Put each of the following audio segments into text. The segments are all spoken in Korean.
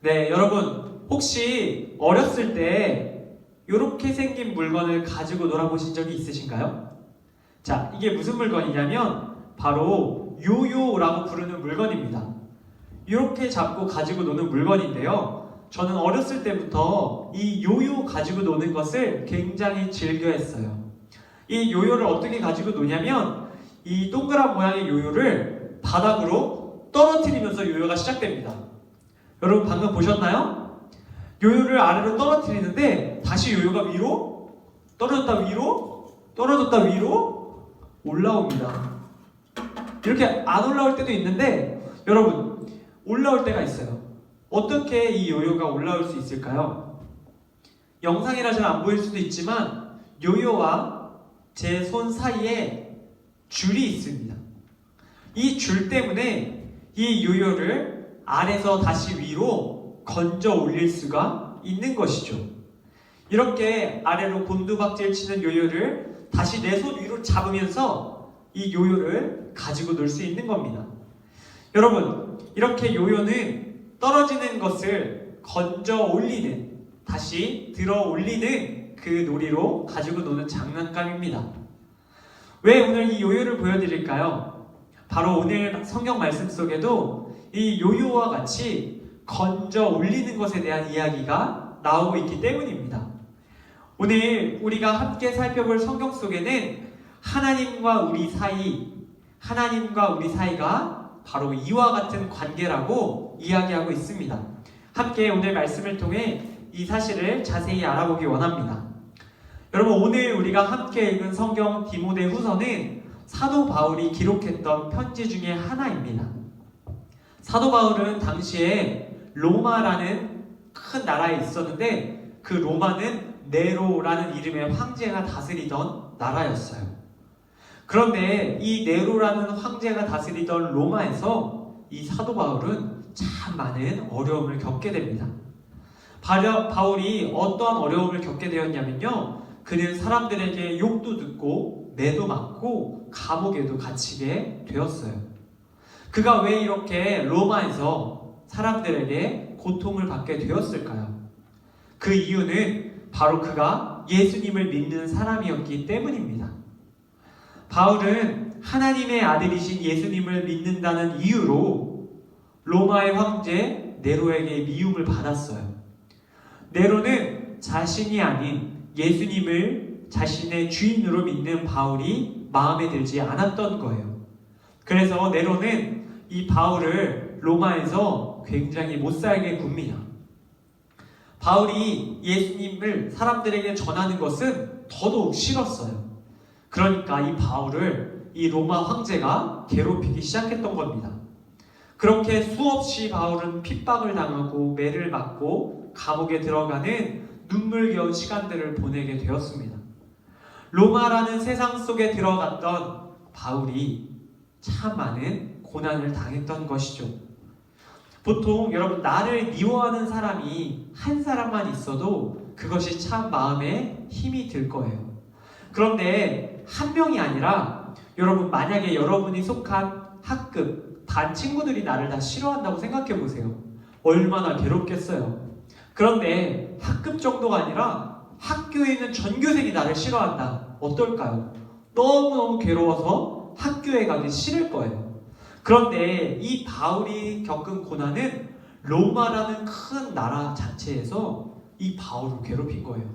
네, 여러분 혹시 어렸을 때 이렇게 생긴 물건을 가지고 놀아보신 적이 있으신가요? 자, 이게 무슨 물건이냐면 바로 요요라고 부르는 물건입니다. 이렇게 잡고 가지고 노는 물건인데요. 저는 어렸을 때부터 이 요요 가지고 노는 것을 굉장히 즐겨했어요. 이 요요를 어떻게 가지고 노냐면 이 동그란 모양의 요요를 바닥으로 떨어뜨리면서 요요가 시작됩니다. 여러분 방금 보셨나요? 요요를 아래로 떨어뜨리는데 다시 요요가 위로 떨어졌다 위로 떨어졌다 위로 올라옵니다. 이렇게 안 올라올 때도 있는데 여러분 올라올 때가 있어요. 어떻게 이 요요가 올라올 수 있을까요? 영상이라 잘 안 보일 수도 있지만 요요와 제 손 사이에 줄이 있습니다. 이 줄 때문에 이 요요를 아래서 다시 위로 건져 올릴 수가 있는 것이죠. 이렇게 아래로 곤두박질 치는 요요를 다시 내 손 위로 잡으면서 이 요요를 가지고 놀 수 있는 겁니다. 여러분, 이렇게 요요는 떨어지는 것을 건져 올리는, 다시 들어 올리는 그 놀이로 가지고 노는 장난감입니다. 왜 오늘 이 요요를 보여드릴까요? 바로 오늘 성경 말씀 속에도 이 요요와 같이 건져 올리는 것에 대한 이야기가 나오고 있기 때문입니다. 오늘 우리가 함께 살펴볼 성경 속에는 하나님과 우리 사이가 바로 이와 같은 관계라고 이야기하고 있습니다. 함께 오늘 말씀을 통해 이 사실을 자세히 알아보기 원합니다. 여러분, 오늘 우리가 함께 읽은 성경 디모데후서는 사도 바울이 기록했던 편지 중에 하나입니다. 사도 바울은 당시에 로마라는 큰 나라에 있었는데 그 로마는 네로라는 이름의 황제가 다스리던 나라였어요. 그런데 이 네로라는 황제가 다스리던 로마에서 이 사도 바울은 참 많은 어려움을 겪게 됩니다. 바울이 어떠한 어려움을 겪게 되었냐면요, 그는 사람들에게 욕도 듣고 매도 맞고 감옥에도 갇히게 되었어요. 그가 왜 이렇게 로마에서 사람들에게 고통을 받게 되었을까요? 그 이유는 바로 그가 예수님을 믿는 사람이었기 때문입니다. 바울은 하나님의 아들이신 예수님을 믿는다는 이유로 로마의 황제 네로에게 미움을 받았어요. 네로는 자신이 아닌 예수님을 자신의 주인으로 믿는 바울이 마음에 들지 않았던 거예요. 그래서 네로는 이 바울을 로마에서 굉장히 못살게 굽니다. 바울이 예수님을 사람들에게 전하는 것은 더더욱 싫었어요. 그러니까 이 바울을 이 로마 황제가 괴롭히기 시작했던 겁니다. 그렇게 수없이 바울은 핍박을 당하고 매를 맞고 감옥에 들어가는 눈물겨운 시간들을 보내게 되었습니다. 로마라는 세상 속에 들어갔던 바울이 참 많은 고난을 당했던 것이죠. 보통 여러분, 나를 미워하는 사람이 한 사람만 있어도 그것이 참 마음에 힘이 들 거예요. 그런데 한 명이 아니라 여러분, 만약에 여러분이 속한 학급, 반 친구들이 나를 다 싫어한다고 생각해 보세요. 얼마나 괴롭겠어요. 그런데 학급 정도가 아니라 학교에 있는 전교생이 나를 싫어한다. 어떨까요? 너무너무 괴로워서 학교에 가기 싫을 거예요. 그런데 이 바울이 겪은 고난은 로마라는 큰 나라 자체에서 이 바울을 괴롭힌 거예요.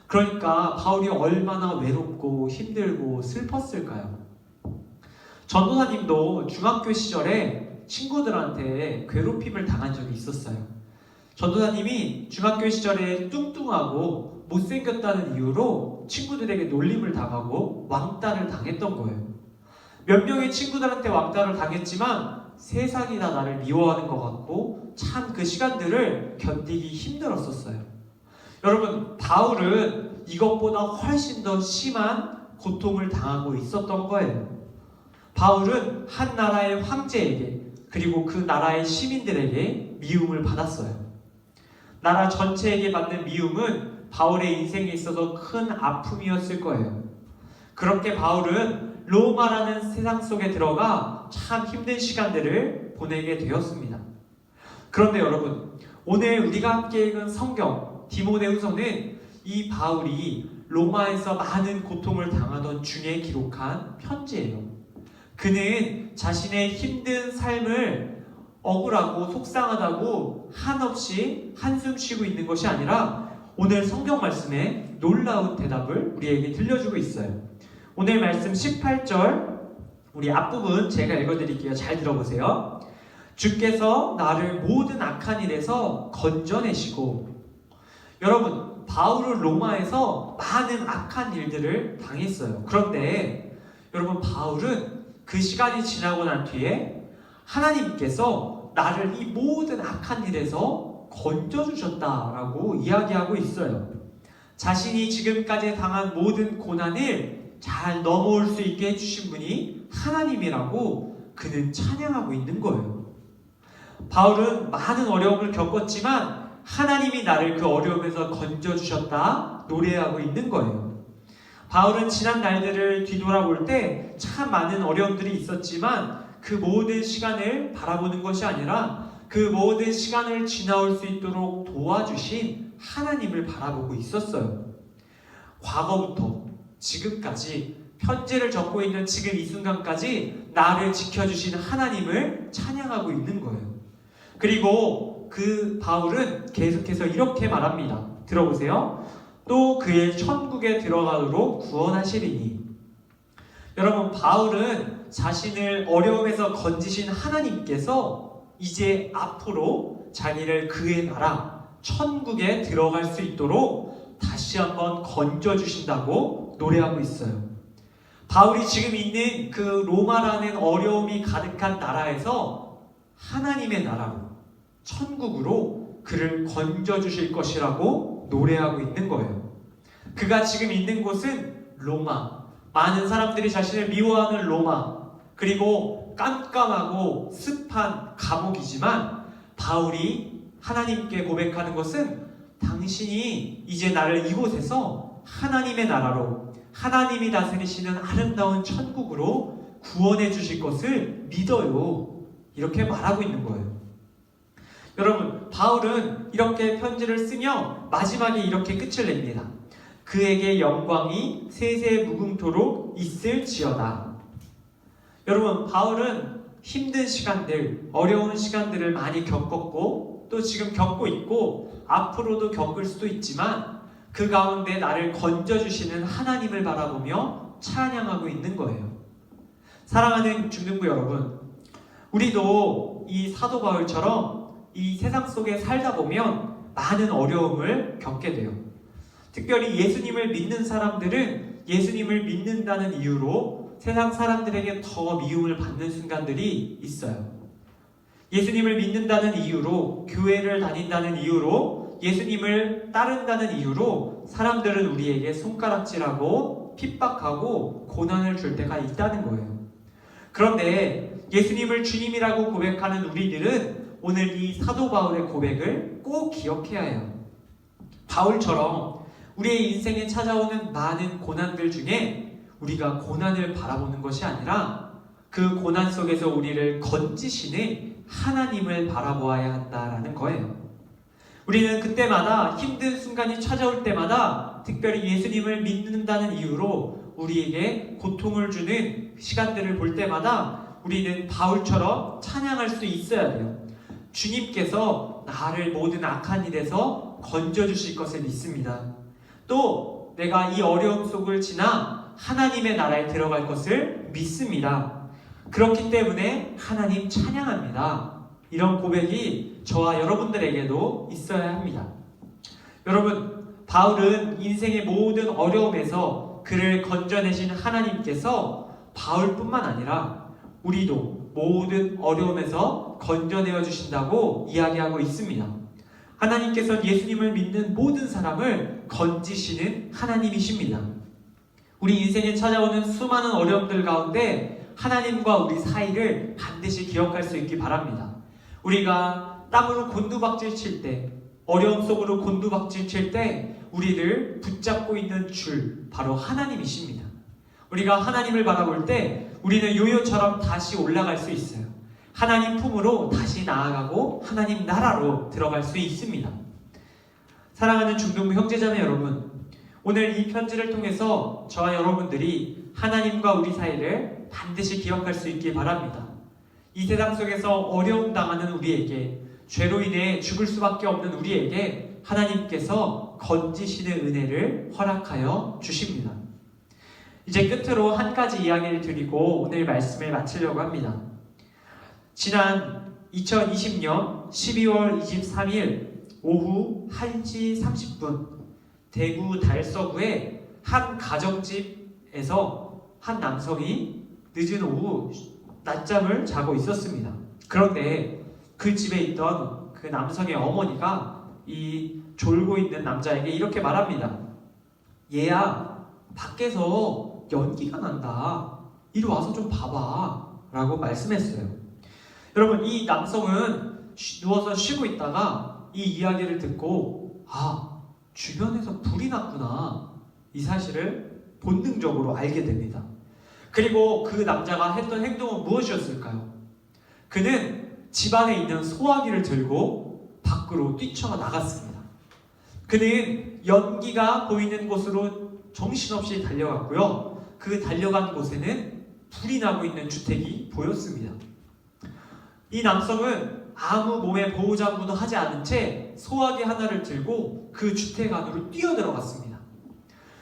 그러니까 바울이 얼마나 외롭고 힘들고 슬펐을까요? 전도사님도 중학교 시절에 친구들한테 괴롭힘을 당한 적이 있었어요. 전도사님이 중학교 시절에 뚱뚱하고 못생겼다는 이유로 친구들에게 놀림을 당하고 왕따를 당했던 거예요. 몇 명의 친구들한테 왕따를 당했지만 세상이 다 나를 미워하는 것 같고 참 그 시간들을 견디기 힘들었었어요. 여러분, 바울은 이것보다 훨씬 더 심한 고통을 당하고 있었던 거예요. 바울은 한 나라의 황제에게 그리고 그 나라의 시민들에게 미움을 받았어요. 나라 전체에게 받는 미움은 바울의 인생에 있어서 큰 아픔이었을 거예요. 그렇게 바울은 로마라는 세상 속에 들어가 참 힘든 시간들을 보내게 되었습니다. 그런데 여러분, 오늘 우리가 함께 읽은 성경 디모데후서는 이 바울이 로마에서 많은 고통을 당하던 중에 기록한 편지예요. 그는 자신의 힘든 삶을 억울하고 속상하다고 한없이 한숨 쉬고 있는 것이 아니라 오늘 성경 말씀에 놀라운 대답을 우리에게 들려주고 있어요. 오늘 말씀 18절 우리 앞부분 제가 읽어드릴게요. 잘 들어보세요. 주께서 나를 모든 악한 일에서 건져내시고. 여러분, 바울은 로마에서 많은 악한 일들을 당했어요. 그런데 여러분, 바울은 그 시간이 지나고 난 뒤에 하나님께서 나를 이 모든 악한 일에서 건져주셨다라고 이야기하고 있어요. 자신이 지금까지 당한 모든 고난을 잘 넘어올 수 있게 해주신 분이 하나님이라고 그는 찬양하고 있는 거예요. 바울은 많은 어려움을 겪었지만 하나님이 나를 그 어려움에서 건져주셨다 노래하고 있는 거예요. 바울은 지난 날들을 뒤돌아볼 때 참 많은 어려움들이 있었지만 그 모든 시간을 바라보는 것이 아니라 그 모든 시간을 지나올 수 있도록 도와주신 하나님을 바라보고 있었어요. 과거부터 지금까지 편지를 적고 있는 지금 이 순간까지 나를 지켜주신 하나님을 찬양하고 있는 거예요. 그리고 그 바울은 계속해서 이렇게 말합니다. 들어보세요. 또 그의 천국에 들어가도록 구원하시리니. 여러분, 바울은 자신을 어려움에서 건지신 하나님께서 이제 앞으로 자기를 그의 나라 천국에 들어갈 수 있도록 다시 한번 건져주신다고 노래하고 있어요. 바울이 지금 있는 그 로마라는 어려움이 가득한 나라에서 하나님의 나라로, 천국으로 그를 건져주실 것이라고 노래하고 있는 거예요. 그가 지금 있는 곳은 로마, 많은 사람들이 자신을 미워하는 로마, 그리고 깜깜하고 습한 감옥이지만 바울이 하나님께 고백하는 것은 당신이 이제 나를 이곳에서 하나님의 나라로, 하나님이 다스리시는 아름다운 천국으로 구원해 주실 것을 믿어요. 이렇게 말하고 있는 거예요. 여러분, 바울은 이렇게 편지를 쓰며 마지막에 이렇게 끝을 냅니다. 그에게 영광이 세세 무궁토록 있을지어다. 여러분, 바울은 힘든 시간들, 어려운 시간들을 많이 겪었고 또 지금 겪고 있고 앞으로도 겪을 수도 있지만 그 가운데 나를 건져주시는 하나님을 바라보며 찬양하고 있는 거예요. 사랑하는 중등부 여러분, 우리도 이 사도 바울처럼 이 세상 속에 살다 보면 많은 어려움을 겪게 돼요. 특별히 예수님을 믿는 사람들은 예수님을 믿는다는 이유로 세상 사람들에게 더 미움을 받는 순간들이 있어요. 예수님을 믿는다는 이유로, 교회를 다닌다는 이유로, 예수님을 따른다는 이유로 사람들은 우리에게 손가락질하고 핍박하고 고난을 줄 때가 있다는 거예요. 그런데 예수님을 주님이라고 고백하는 우리들은 오늘 이 사도 바울의 고백을 꼭 기억해야 해요. 바울처럼 우리의 인생에 찾아오는 많은 고난들 중에 우리가 고난을 바라보는 것이 아니라 그 고난 속에서 우리를 건지시는 하나님을 바라보아야 한다라는 거예요. 우리는 그때마다 힘든 순간이 찾아올 때마다 특별히 예수님을 믿는다는 이유로 우리에게 고통을 주는 시간들을 볼 때마다 우리는 바울처럼 찬양할 수 있어야 돼요. 주님께서 나를 모든 악한 일에서 건져주실 것을 믿습니다. 또 내가 이 어려움 속을 지나 하나님의 나라에 들어갈 것을 믿습니다. 그렇기 때문에 하나님 찬양합니다. 이런 고백이 저와 여러분들에게도 있어야 합니다. 여러분, 바울은 인생의 모든 어려움에서 그를 건져내신 하나님께서 바울뿐만 아니라 우리도 모든 어려움에서 건져내어 주신다고 이야기하고 있습니다. 하나님께서는 예수님을 믿는 모든 사람을 건지시는 하나님이십니다. 우리 인생에 찾아오는 수많은 어려움들 가운데 하나님과 우리 사이를 반드시 기억할 수 있기 바랍니다. 우리가 땀으로 곤두박질 칠 때, 어려움 속으로 곤두박질 칠 때 우리를 붙잡고 있는 줄 바로 하나님이십니다. 우리가 하나님을 바라볼 때 우리는 요요처럼 다시 올라갈 수 있어요. 하나님 품으로 다시 나아가고 하나님 나라로 들어갈 수 있습니다. 사랑하는 중등부 형제자매 여러분, 오늘 이 편지를 통해서 저와 여러분들이 하나님과 우리 사이를 반드시 기억할 수 있길 바랍니다. 이 세상 속에서 어려움 당하는 우리에게, 죄로 인해 죽을 수밖에 없는 우리에게 하나님께서 건지시는 은혜를 허락하여 주십니다. 이제 끝으로 한 가지 이야기를 드리고 오늘 말씀을 마치려고 합니다. 지난 2020년 12월 23일 오후 1시 30분 대구 달서구의 한 가정집에서 한 남성이 늦은 오후 낮잠을 자고 있었습니다. 그런데 그 집에 있던 그 남성의 어머니가 이 졸고 있는 남자에게 이렇게 말합니다. 얘야, 밖에서 연기가 난다. 이리 와서 좀 봐봐 라고 말씀했어요. 여러분, 이 남성은 누워서 쉬고 있다가 이 이야기를 듣고 주변에서 불이 났구나, 이 사실을 본능적으로 알게 됩니다. 그리고 그 남자가 했던 행동은 무엇이었을까요? 그는 집 안에 있는 소화기를 들고 밖으로 뛰쳐나갔습니다. 그는 연기가 보이는 곳으로 정신없이 달려갔고요. 그 달려간 곳에는 불이 나고 있는 주택이 보였습니다. 이 남성은 아무 몸에 보호장구도 하지 않은 채 소화기 하나를 들고 그 주택 안으로 뛰어들어갔습니다.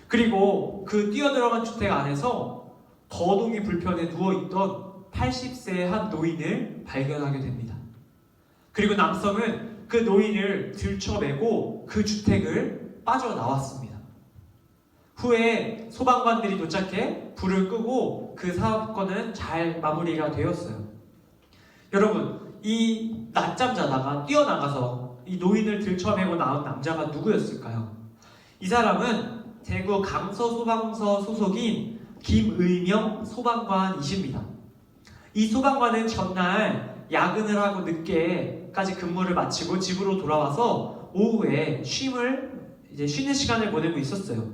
그리고 그 뛰어들어간 주택 안에서 거동이 불편해 누워있던 80세의 한 노인을 발견하게 됩니다. 그리고 남성은 그 노인을 들쳐매고 그 주택을 빠져나왔습니다. 후에 소방관들이 도착해 불을 끄고 그 사건은 잘 마무리가 되었어요. 여러분, 이 낮잠 자다가 뛰어나가서 이 노인을 들쳐매고 나온 남자가 누구였을까요? 이 사람은 대구 강서소방서 소속인 김의명 소방관이십니다. 이 소방관은 전날 야근을 하고 늦게까지 근무를 마치고 집으로 돌아와서 오후에 쉬는 시간을 보내고 있었어요.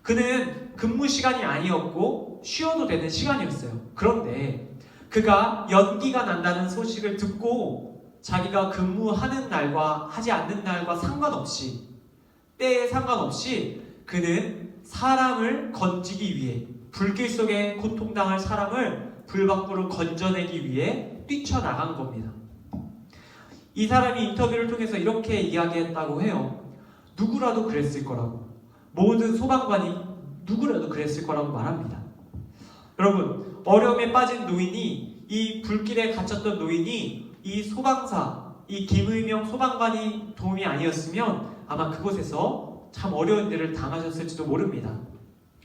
그는 근무 시간이 아니었고 쉬어도 되는 시간이었어요. 그런데 그가 연기가 난다는 소식을 듣고 자기가 근무하는 날과 하지 않는 날과 상관없이, 때에 상관없이 그는 사람을 건지기 위해, 불길 속에 고통당할 사람을 불 밖으로 건져내기 위해 뛰쳐나간 겁니다. 이 사람이 인터뷰를 통해서 이렇게 이야기했다고 해요. 누구라도 그랬을 거라고. 모든 소방관이 누구라도 그랬을 거라고 말합니다. 여러분, 어려움에 빠진 노인이, 이 불길에 갇혔던 노인이 이 소방사, 이 김의명 소방관이 도움이 아니었으면 아마 그곳에서 참 어려운 일을 당하셨을지도 모릅니다.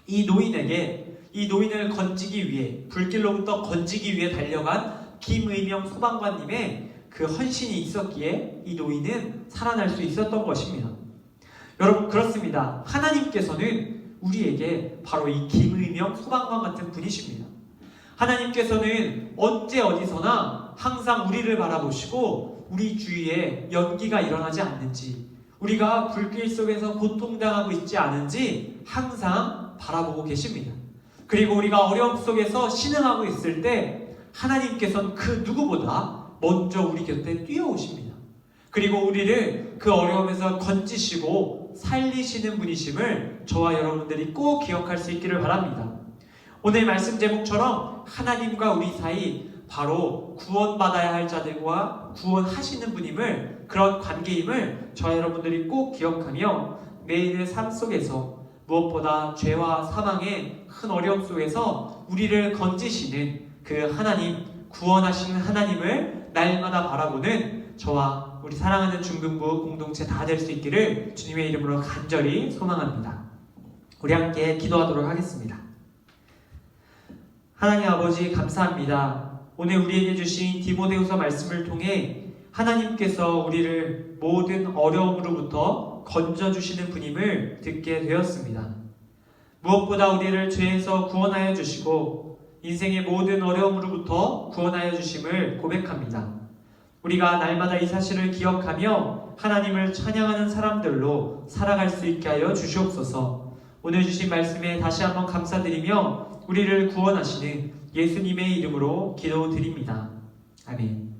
이 노인에게, 이 노인을 건지기 위해, 불길로부터 건지기 위해 달려간 김의명 소방관님의 그 헌신이 있었기에 이 노인은 살아날 수 있었던 것입니다. 여러분, 그렇습니다. 하나님께서는 우리에게 바로 이 김의명 소방관 같은 분이십니다. 하나님께서는 언제 어디서나 항상 우리를 바라보시고 우리 주위에 연기가 일어나지 않는지, 우리가 불길 속에서 고통당하고 있지 않은지 항상 바라보고 계십니다. 그리고 우리가 어려움 속에서 신음하고 있을 때 하나님께서는 그 누구보다 먼저 우리 곁에 뛰어오십니다. 그리고 우리를 그 어려움에서 건지시고 살리시는 분이심을 저와 여러분들이 꼭 기억할 수 있기를 바랍니다. 오늘 말씀 제목처럼 하나님과 우리 사이, 바로 구원받아야 할 자들과 구원하시는 분임을, 그런 관계임을 저와 여러분들이 꼭 기억하며 매일의 삶 속에서 무엇보다 죄와 사망의 큰 어려움 속에서 우리를 건지시는 그 하나님, 구원하시는 하나님을 날마다 바라보는 저와 우리 사랑하는 중등부 공동체 다 될 수 있기를 주님의 이름으로 간절히 소망합니다. 우리 함께 기도하도록 하겠습니다. 하나님 아버지, 감사합니다. 오늘 우리에게 주신 디모데후서 말씀을 통해 하나님께서 우리를 모든 어려움으로부터 건져주시는 분임을 듣게 되었습니다. 무엇보다 우리를 죄에서 구원하여 주시고 인생의 모든 어려움으로부터 구원하여 주심을 고백합니다. 우리가 날마다 이 사실을 기억하며 하나님을 찬양하는 사람들로 살아갈 수 있게 하여 주시옵소서. 오늘 주신 말씀에 다시 한번 감사드리며 우리를 구원하시는 예수님의 이름으로 기도드립니다. 아멘.